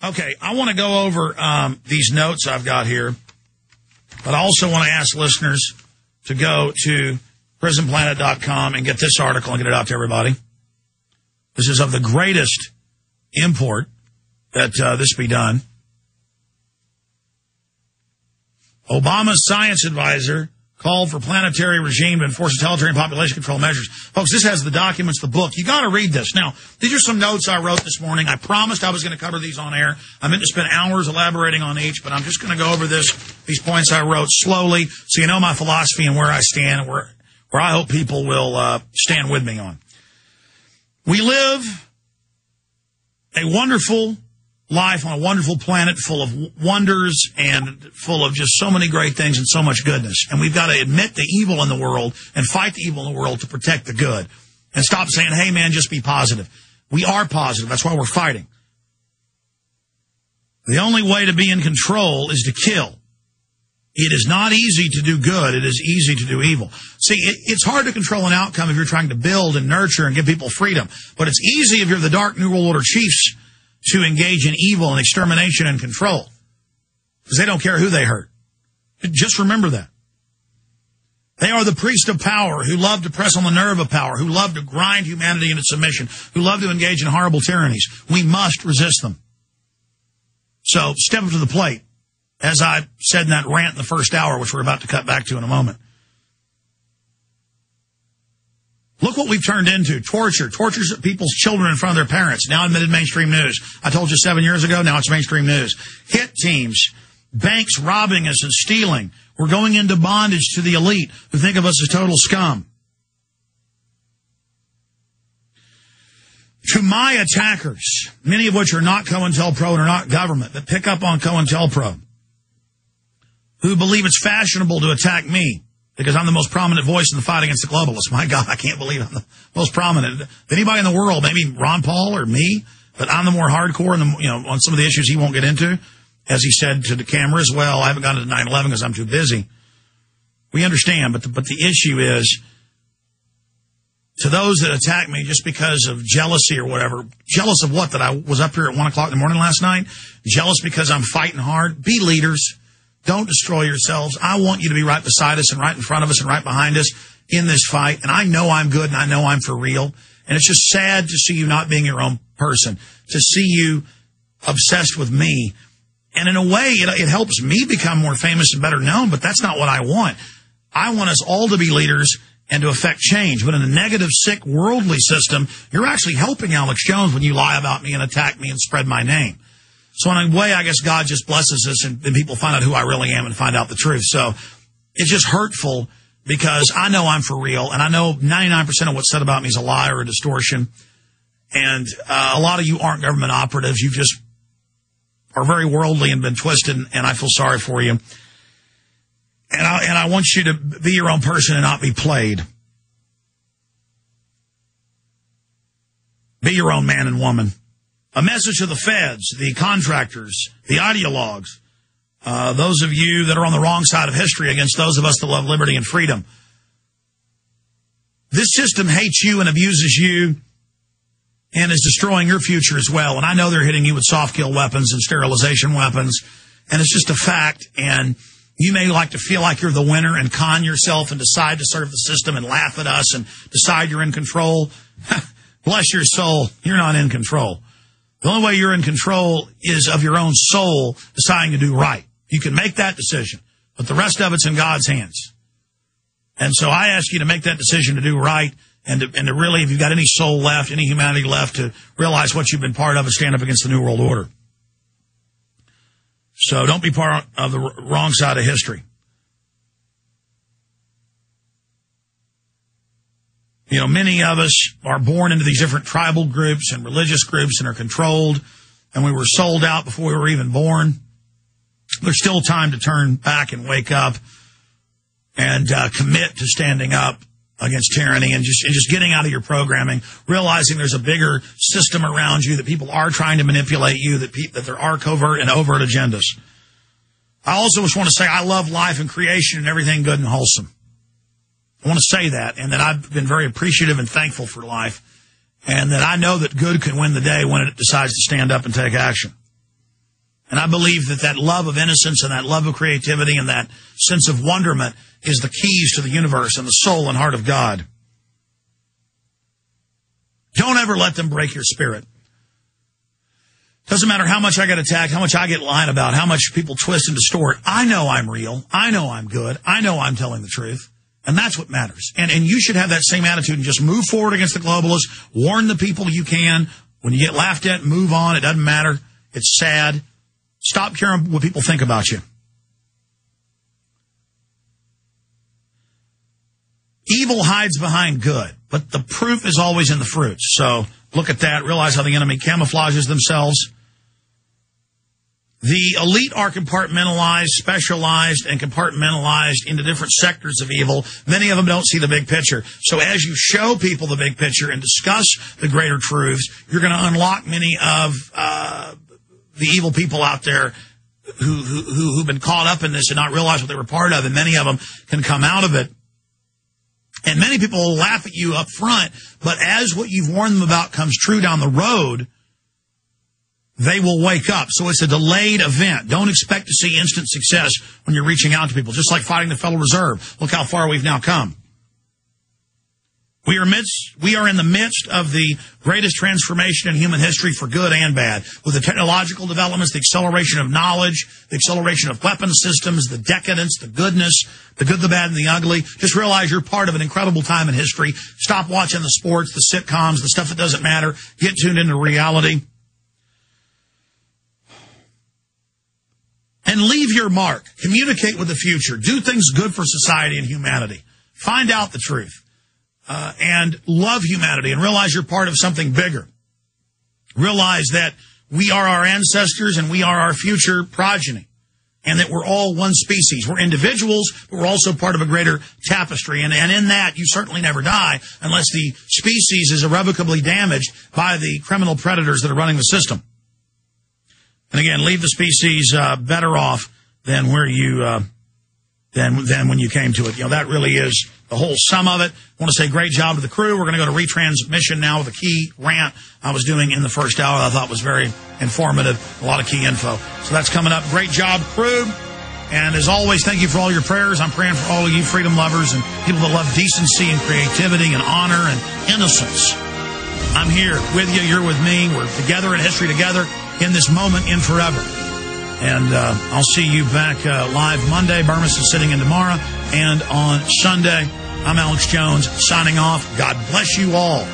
Okay, I want to go over these notes I've got here, but I also want to ask listeners to go to prisonplanet.com and get this article and get it out to everybody. This is of the greatest import that this be done. Obama's science advisor called for planetary regime to enforce totalitarian population control measures. Folks, this has the documents, the book. You got to read this. Now, these are some notes I wrote this morning. I promised I was going to cover these on air. I meant to spend hours elaborating on each, but I'm just going to go over these points I wrote slowly so you know my philosophy and where I stand and where I hope people will stand with me on. We live a wonderful life on a wonderful planet full of wonders and full of just so many great things and so much goodness. And we've got to admit the evil in the world and fight the evil in the world to protect the good. And stop saying, hey, man, just be positive. We are positive. That's why we're fighting. The only way to be in control is to kill. It is not easy to do good. It is easy to do evil. See, it's hard to control an outcome if you're trying to build and nurture and give people freedom. But it's easy if you're the Dark New World Order chiefs to engage in evil and extermination and control. Because they don't care who they hurt. Just remember that. They are the priests of power who love to press on the nerve of power, who love to grind humanity into submission, who love to engage in horrible tyrannies. We must resist them. So step up to the plate, as I said in that rant in the first hour, which we're about to cut back to in a moment. Look what we've turned into. Torture. Tortures people's children in front of their parents. Now admitted mainstream news. I told you 7 years ago, now it's mainstream news. Hit teams. Banks robbing us and stealing. We're going into bondage to the elite who think of us as total scum. To my attackers, many of which are not COINTELPRO and are not government, but pick up on COINTELPRO, who believe it's fashionable to attack me because I'm the most prominent voice in the fight against the globalists. My God, I can't believe I'm the most prominent. Anybody in the world, maybe Ron Paul or me, but I'm the more hardcore and on some of the issues he won't get into. As he said to the camera as well, I haven't gone to 9/11 because I'm too busy. We understand, but the issue is, to those that attack me just because of jealousy or whatever, jealous of what? That I was up here at 1 o'clock in the morning last night? Jealous because I'm fighting hard? Be leaders. Don't destroy yourselves. I want you to be right beside us and right in front of us and right behind us in this fight. And I know I'm good and I know I'm for real. And it's just sad to see you not being your own person, to see you obsessed with me. And in a way, it helps me become more famous and better known, but that's not what I want. I want us all to be leaders and to affect change. But in a negative, sick, worldly system, you're actually helping Alex Jones when you lie about me and attack me and spread my name. So in a way, I guess God just blesses us and people find out who I really am and find out the truth. So it's just hurtful because I know I'm for real, and I know 99% of what's said about me is a lie or a distortion. And a lot of you aren't government operatives. You just are very worldly and been twisted, and I feel sorry for you. And I want you to be your own person and not be played. Be your own man and woman. A message to the feds, the contractors, the ideologues, those of you that are on the wrong side of history against those of us that love liberty and freedom. This system hates you and abuses you and is destroying your future as well. And I know they're hitting you with soft kill weapons and sterilization weapons, and it's just a fact. And you may like to feel like you're the winner and con yourself and decide to serve the system and laugh at us and decide you're in control. Bless your soul, you're not in control. The only way you're in control is of your own soul deciding to do right. You can make that decision, but the rest of it's in God's hands. And so I ask you to make that decision to do right and to really, if you've got any soul left, any humanity left, to realize what you've been part of and stand up against the New World Order. So don't be part of the wrong side of history. Many of us are born into these different tribal groups and religious groups and are controlled, and we were sold out before we were even born. There's still time to turn back and wake up and commit to standing up against tyranny and just getting out of your programming, realizing there's a bigger system around you, that people are trying to manipulate you, that there are covert and overt agendas. I also just want to say I love life and creation and everything good and wholesome. I want to say that, and that I've been very appreciative and thankful for life, and that I know that good can win the day when it decides to stand up and take action. And I believe that that love of innocence and that love of creativity and that sense of wonderment is the keys to the universe and the soul and heart of God. Don't ever let them break your spirit. Doesn't matter how much I get attacked, how much I get lied about, how much people twist and distort. I know I'm real. I know I'm good. I know I'm telling the truth. And that's what matters. And you should have that same attitude and just move forward against the globalists. Warn the people you can. When you get laughed at, move on. It doesn't matter. It's sad. Stop caring what people think about you. Evil hides behind good, but the proof is always in the fruits. So look at that. Realize how the enemy camouflages themselves. The elite are compartmentalized, specialized, and compartmentalized into different sectors of evil. Many of them don't see the big picture. So as you show people the big picture and discuss the greater truths, you're going to unlock many of the evil people out there who've been caught up in this and not realize what they were part of, and many of them can come out of it. And many people will laugh at you up front, but as what you've warned them about comes true down the road, they will wake up. So it's a delayed event. Don't expect to see instant success when you're reaching out to people, just like fighting the Federal Reserve. Look how far we've now come. We are in the midst of the greatest transformation in human history for good and bad. With the technological developments, the acceleration of knowledge, the acceleration of weapon systems, the decadence, the goodness, the good, the bad, and the ugly. Just realize you're part of an incredible time in history. Stop watching the sports, the sitcoms, the stuff that doesn't matter. Get tuned into reality. And leave your mark. Communicate with the future. Do things good for society and humanity. Find out the truth. And love humanity and realize you're part of something bigger. Realize that we are our ancestors and we are our future progeny, and that we're all one species. We're individuals, but we're also part of a greater tapestry. And in that, you certainly never die unless the species is irrevocably damaged by the criminal predators that are running the system. And again, leave the species better off than where you than when you came to it. You know, that really is the whole sum of it. I want to say great job to the crew. We're going to go to retransmission now with a key rant I was doing in the first hour that I thought was very informative, a lot of key info. So that's coming up. Great job, crew. And as always, thank you for all your prayers. I'm praying for all of you freedom lovers and people that love decency and creativity and honor and innocence. I'm here with you. You're with me. We're together in history together in this moment in forever. And I'll see you back live Monday. Burmese is sitting in tomorrow. And on Sunday, I'm Alex Jones signing off. God bless you all.